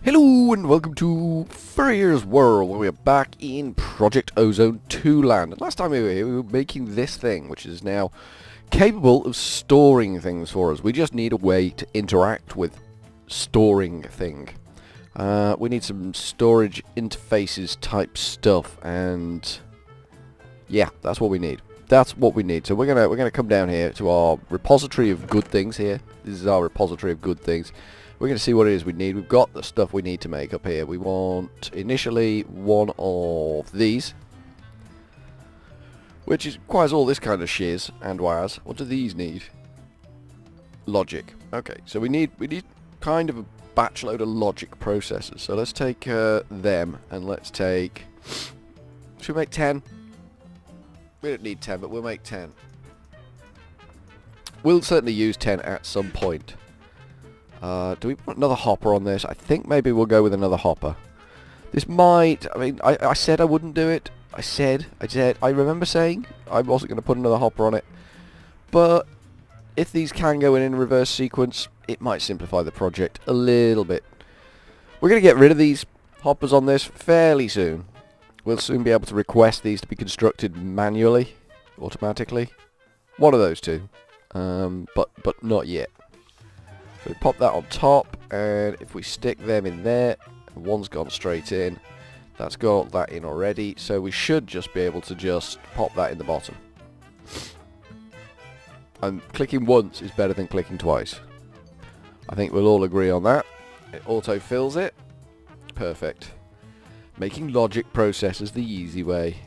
Hello and welcome to Furryearsworld, where we are back in Project Ozone 2 land. And last time we were here, we were making this thing, which is now capable of storing things for us. We just need a way to interact with storing thing. We need some storage interfaces type stuff, and yeah, that's what we need. That's what we need. So we're gonna come down here to our repository of good things here. This is our repository of good things. We're going to see what it is we need. We've got the stuff we need to make up here. We want, initially, one of these, which requires all this kind of shiz and wires. What do these need? Logic. Okay, so we need kind of a batch load of logic processors. So let's take them, and let's take... Should we make 10? We don't need 10, but we'll make 10. We'll certainly use 10 at some point. Do we put another hopper on this? I think maybe we'll go with another hopper. This might... I mean, I said I wouldn't do it. I remember saying I wasn't going to put another hopper on it. But if these can go in reverse sequence, it might simplify the project a little bit. We're going to get rid of these hoppers on this fairly soon. We'll soon be able to request these to be constructed manually, automatically. One of those two. But not yet. So we pop that on top, and if we stick them in there, one's gone straight in. That's got that in already, so we should just be able to just pop that in the bottom. And clicking once is better than clicking twice. I think we'll all agree on that. It auto-fills it. Perfect. Making logic processors the easy way.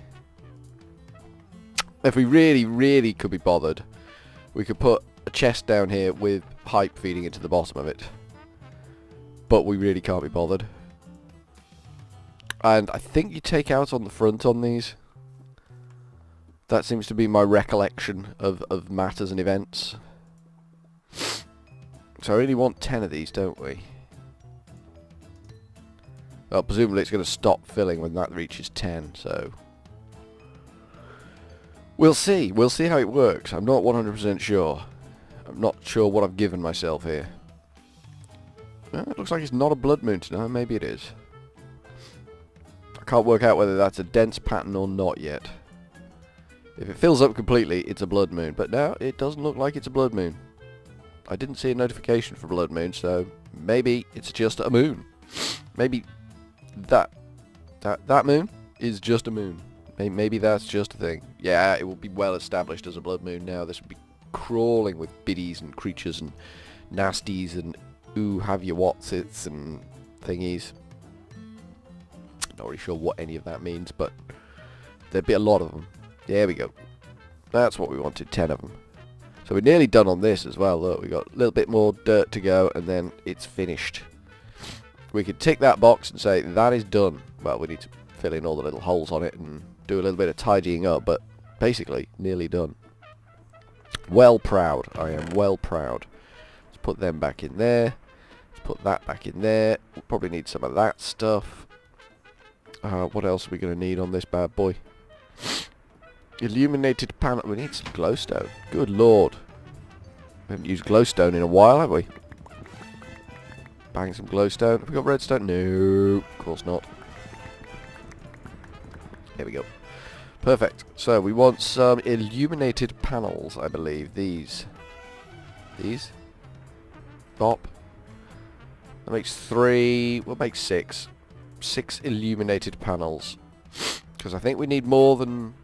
If we really could be bothered, we could put a chest down here with pipe feeding into the bottom of it, but we really can't be bothered. And I think you take out on the front on these. That seems to be my recollection of matters and events. So I really want 10 of these, don't we? Well, presumably it's going to stop filling when that reaches 10, so we'll see how it works. I'm not 100% sure. I'm not sure what I've given myself here. It looks like it's not a blood moon tonight. Maybe it is. I can't work out whether that's a dense pattern or not yet. If it fills up completely, it's a blood moon. But now it doesn't look like it's a blood moon. I didn't see a notification for blood moon, so maybe it's just a moon. Maybe that moon is just a moon. Maybe that's just a thing. Yeah, it will be well established as a blood moon now. This would be crawling with biddies and creatures and nasties and ooh have you whatsits and thingies. Not really sure what any of that means, but there'd be a lot of them. There we go. That's what we wanted, 10 of them. So we're nearly done on this as well. Look, we got a little bit more dirt to go and then it's finished. We could tick that box and say that is done. Well, we need to fill in all the little holes on it and do a little bit of tidying up, but basically nearly done. Well proud. I am well proud. Let's put them back in there. Let's put that back in there. We'll probably need some of that stuff. What else are we going to need on this bad boy? Illuminated panel. We need some glowstone. Good lord. We haven't used glowstone in a while, have we? Bang some glowstone. Have we got redstone? No, of course not. There we go. Perfect. So we want some illuminated panels, I believe. These. Bop. That makes 3. We'll make 6. 6 illuminated panels. Because I think we need more than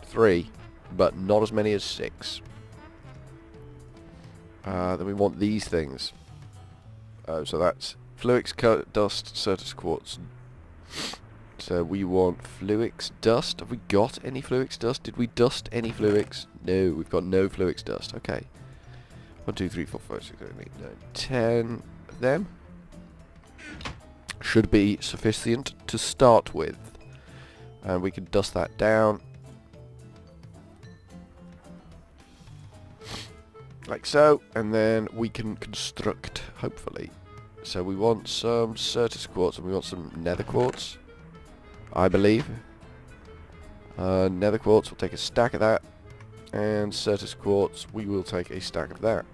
3, but not as many as 6. Then we want these things. So that's Fluix dust, Certus quartz. So we want Fluix dust. Have we got any Fluix dust? Did we dust any Fluix? No, we've got no Fluix dust. Okay. 1, 2, 3, 4, 5, 6, 7, 8, 9, 10 of them. Should be sufficient to start with. And we can dust that down. Like so. And then we can construct, hopefully. So we want some Certus quartz and we want some nether quartz, I believe. Nether quartz, we'll take a stack of that. And Certus quartz, we will take a stack of that.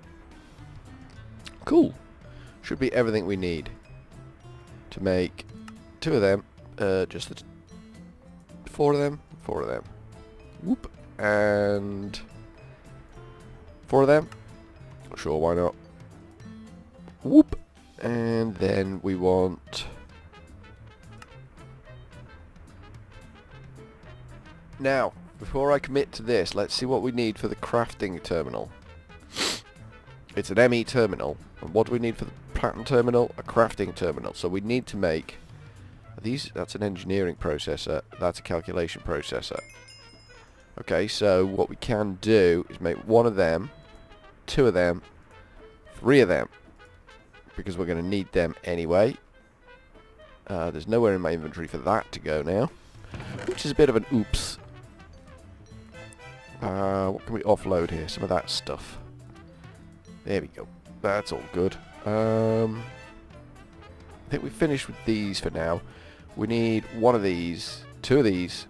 Cool. Should be everything we need. to make 2 of them, just the 4 of them, 4 of them. Whoop. And 4 of them. Not sure, why not? Whoop. And then we want... Now, before I commit to this, let's see what we need for the crafting terminal. It's an ME terminal. And what do we need for the pattern terminal? A crafting terminal. So we need to make these. That's an engineering processor. That's a calculation processor. Okay, so what we can do is make 1 of them, 2 of them, 3 of them, because we're going to need them anyway. There's nowhere in my inventory for that to go now, which is a bit of an oops. What can we offload here? Some of that stuff. There we go. That's all good. I think we've finished with these for now. We need 1 of these, 2 of these.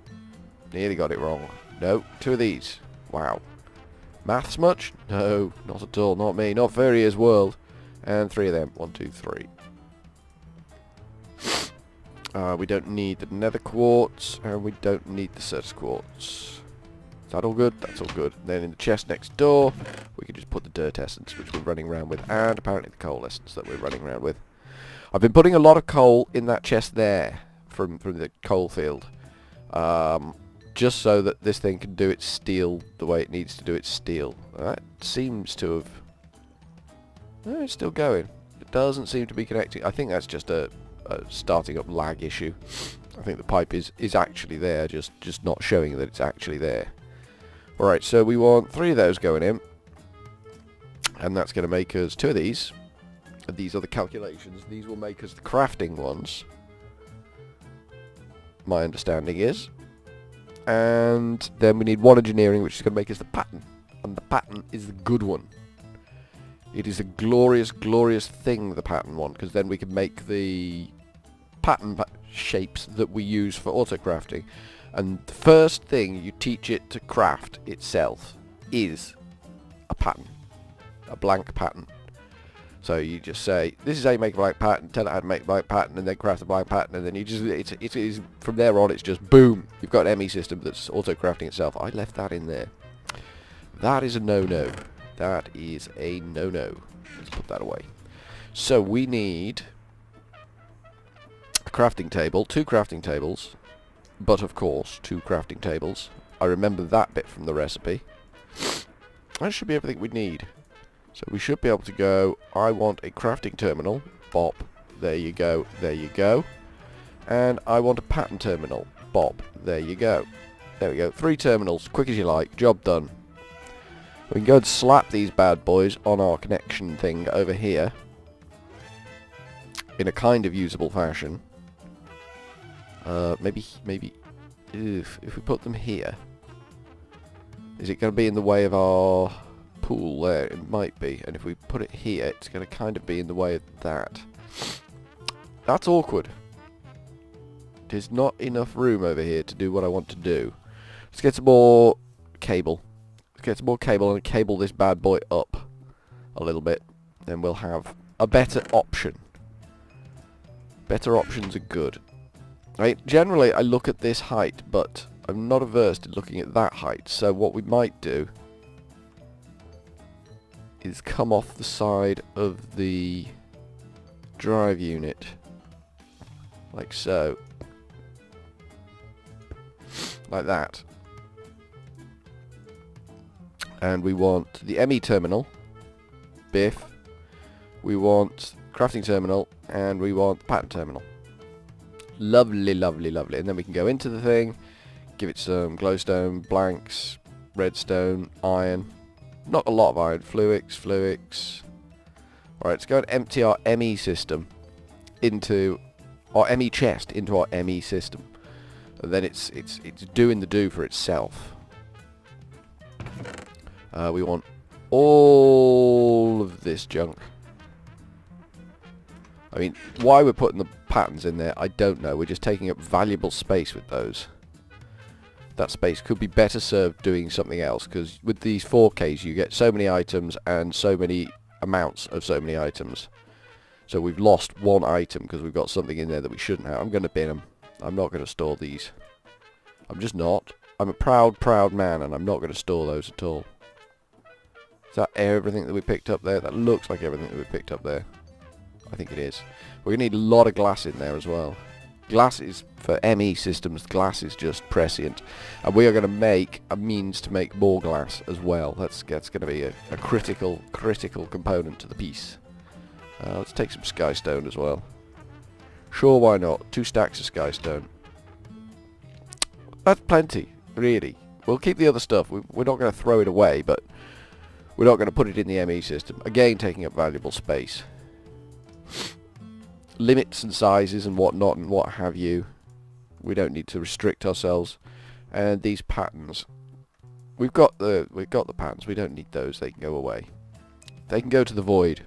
Nearly got it wrong. No, 2 of these. Wow. Maths much? No, not at all. Not me. Not Furryearsworld. And 3 of them. 1, 2, 3. We don't need the nether quartz, and we don't need the certus quartz. Is that all good? That's all good. Then in the chest next door, we can just put the dirt essence, which we're running around with, and apparently the coal essence that we're running around with. I've been putting a lot of coal in that chest there from the coal field, just so that this thing can do its steel the way it needs to do its steel. That seems to have... No, it's still going. It doesn't seem to be connecting. I think that's just a starting up lag issue. I think the pipe is actually there, just not showing that it's actually there. Alright, so we want 3 of those going in, and that's going to make us 2 of these. And these are the calculations. These will make us the crafting ones, my understanding is. And then we need 1 engineering, which is going to make us the pattern. And the pattern is the good one. It is a glorious, glorious thing, the pattern one, because then we can make the pattern shapes that we use for auto-crafting. And the first thing you teach it to craft itself is a pattern. A blank pattern. So you just say, this is how you make a blank pattern, tell it how to make a blank pattern, and then craft a blank pattern, and then you just, it is from there on, it's just boom, you've got an ME system that's auto-crafting itself. I left that in there. That is a no-no. That is a no-no. Let's put that away. So we need a crafting table, 2 crafting tables, but of course 2 crafting tables. I remember that bit from the recipe. That should be everything we need. So we should be able to go, I want a crafting terminal, bop, there you go, there you go. And I want a pattern terminal, bop, there you go. There we go, 3 terminals, quick as you like, job done. We can go and slap these bad boys on our connection thing over here in a kind of usable fashion. Maybe if we put them here, is it going to be in the way of our pool there? It might be, and if we put it here, it's going to kind of be in the way of that. That's awkward. There's not enough room over here to do what I want to do. Let's get some more cable. Get some more cable and cable this bad boy up a little bit, then we'll have a better option. Better options are good. Right, generally I look at this height, but I'm not averse to looking at that height, so what we might do is come off the side of the drive unit like so, like that. And we want the ME terminal, biff, we want crafting terminal, and we want pattern terminal. Lovely, lovely, lovely. And then we can go into the thing, give it some glowstone, blanks, redstone, iron. Not a lot of iron, fluix. Alright, let's go and empty our ME system into our ME chest into our ME system. And then it's doing the do for itself. We want all of this junk. I mean, why we're putting the patterns in there, I don't know. We're just taking up valuable space with those. That space could be better served doing something else, because with these 4Ks you get so many items and so many amounts of so many items. So we've lost one item because we've got something in there that we shouldn't have. I'm going to bin them. I'm not going to store these. I'm just not. I'm a proud, proud man, and I'm not going to store those at all. Is that everything that we picked up there? That looks like everything that we picked up there. I think it is. We're going to need a lot of glass in there as well. Glass is, for ME systems, glass is just prescient. And we are going to make a means to make more glass as well. That's going to be a critical component to the piece. Let's take some skystone as well. Sure, why not? 2 stacks of skystone. That's plenty, really. We'll keep the other stuff. We're not going to throw it away, but we're not going to put it in the ME system. Again, taking up valuable space. Limits and sizes and whatnot and what have you. We don't need to restrict ourselves. And these patterns. We've got the patterns. We don't need those. They can go away. They can go to the void.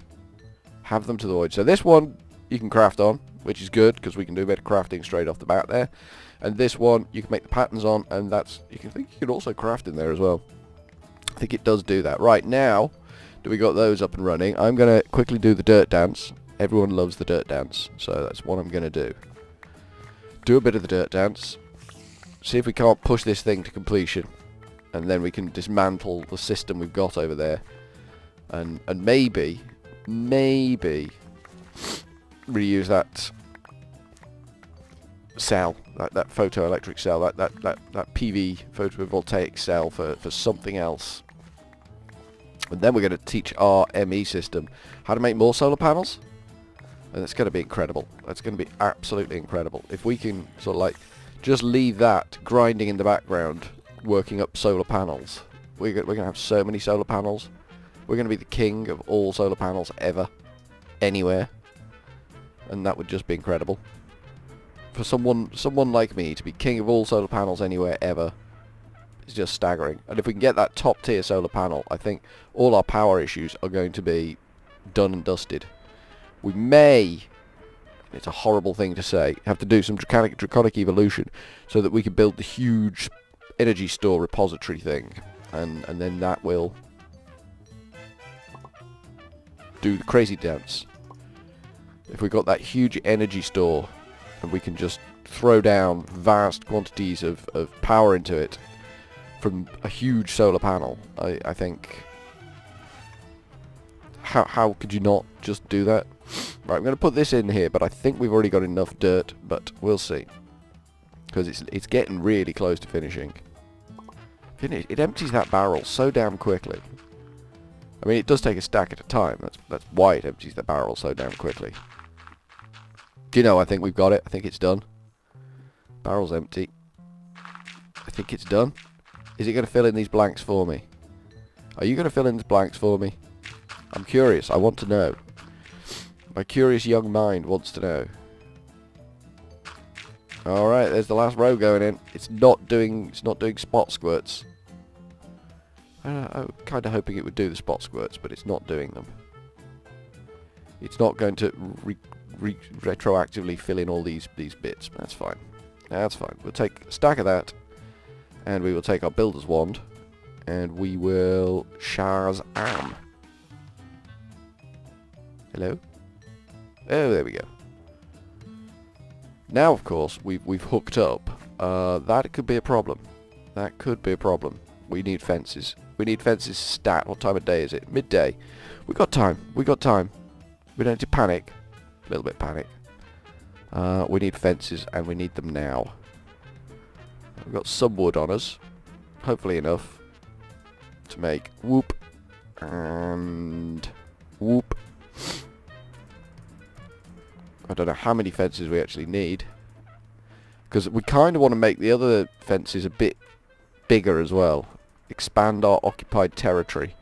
Have them to the void. So this one you can craft on, which is good because we can do a bit of crafting straight off the bat there. And this one you can make the patterns on, and that's you can also craft in there as well. I think it does do that. Right now, do we got those up and running? I'm gonna quickly do the dirt dance. Everyone loves the dirt dance, so that's what I'm gonna do. Do a bit of the dirt dance. See if we can't push this thing to completion, and then we can dismantle the system we've got over there, and maybe reuse that cell, that photoelectric cell, that PV photovoltaic cell for something else. And then we're going to teach our ME system how to make more solar panels. And it's going to be incredible. That's going to be absolutely incredible. If we can sort of like just leave that grinding in the background, working up solar panels. We're going to have so many solar panels. We're going to be the king of all solar panels ever. Anywhere. And that would just be incredible. For someone like me to be king of all solar panels anywhere ever is just staggering. And if we can get that top tier solar panel, I think all our power issues are going to be done and dusted. We may, it's a horrible thing to say, have to do some draconic evolution so that we can build the huge energy store repository thing, and then that will do the crazy dance. If we got that huge energy store and we can just throw down vast quantities of power into it from a huge solar panel, I think, how could you not just do that? Right, I'm going to put this in here, but I think we've already got enough dirt, but we'll see. Because it's getting really close to finishing. It empties that barrel so damn quickly. I mean, it does take a stack at a time. That's why it empties the barrel so damn quickly. Do you know, I think we've got it. I think it's done. Barrel's empty. I think it's done. Is it going to fill in these blanks for me? Are you going to fill in these blanks for me? I'm curious. I want to know. My curious young mind wants to know. Alright, there's the last row going in. It's not doing spot squirts. I'm kind of hoping it would do the spot squirts, but it's not doing them. It's not going to retroactively fill in all these bits. That's fine. That's fine. We'll take a stack of that, and we will take our builder's wand, and we will Shazam. Hello? Oh, there we go. Now, of course, we've hooked up. That could be a problem. That could be a problem. We need fences. We need fences stat. What time of day is it? Midday. We got time. We got time. We don't need to panic. A little bit panic. We need fences, and we need them now. We've got some wood on us. Hopefully enough to make whoop and whoop. I don't know how many fences we actually need, because we kind of want to make the other fences a bit bigger as well. Expand our occupied territory.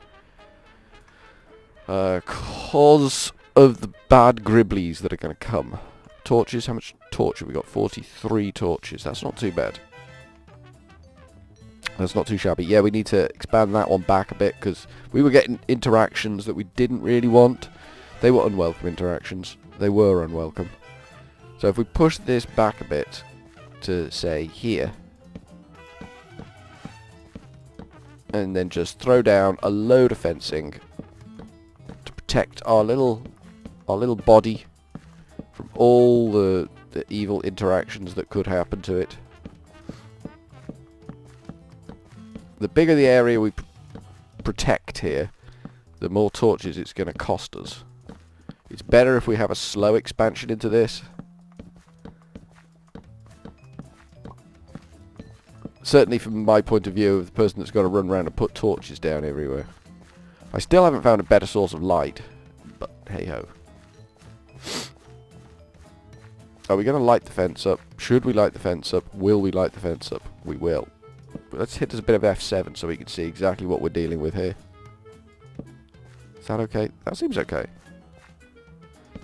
Cause of the bad gribblies that are going to come. Torches, how much torch have we got? 43 torches. That's not too bad. That's not too shabby. Yeah, we need to expand that one back a bit, because we were getting interactions that we didn't really want. They were unwelcome interactions. They were unwelcome. So if we push this back a bit to, say, here, and then just throw down a load of fencing to protect our little our little body from all the evil interactions that could happen to it. The bigger the area we protect here, the more torches it's going to cost us. It's better if we have a slow expansion into this. Certainly from my point of view of the person that's got to run around and put torches down everywhere. I still haven't found a better source of light, but hey-ho. Are we going to light the fence up? Should we light the fence up? Will we light the fence up? We will. But let's hit us a bit of F7 so we can see exactly what we're dealing with here. Is that okay? That seems okay.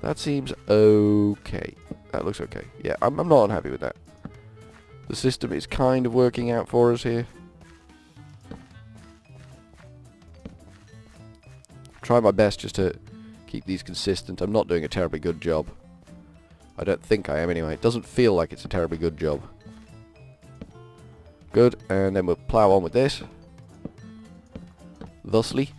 That seems okay. That looks okay. Yeah, I'm not unhappy with that. The system is kind of working out for us here. Try my best just to keep these consistent. I'm not doing a terribly good job. I don't think I am anyway. It doesn't feel like it's a terribly good job. Good, and then we'll plough on with this. Thusly.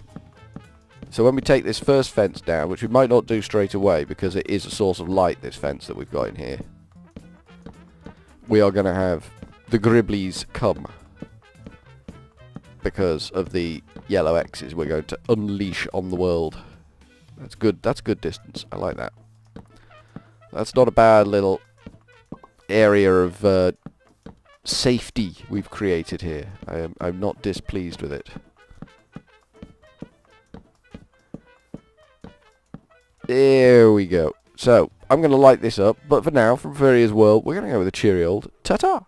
So when we take this first fence down, which we might not do straight away because it is a source of light, this fence that we've got in here, we are going to have the Gribblies come. Because of the yellow X's we're going to unleash on the world. That's good. That's good distance. I like that. That's not a bad little area of safety we've created here. I'm not displeased with it. There we go. So, I'm going to light this up, but for now, from Furryearsworld, we're going to go with a cheery old ta-ta!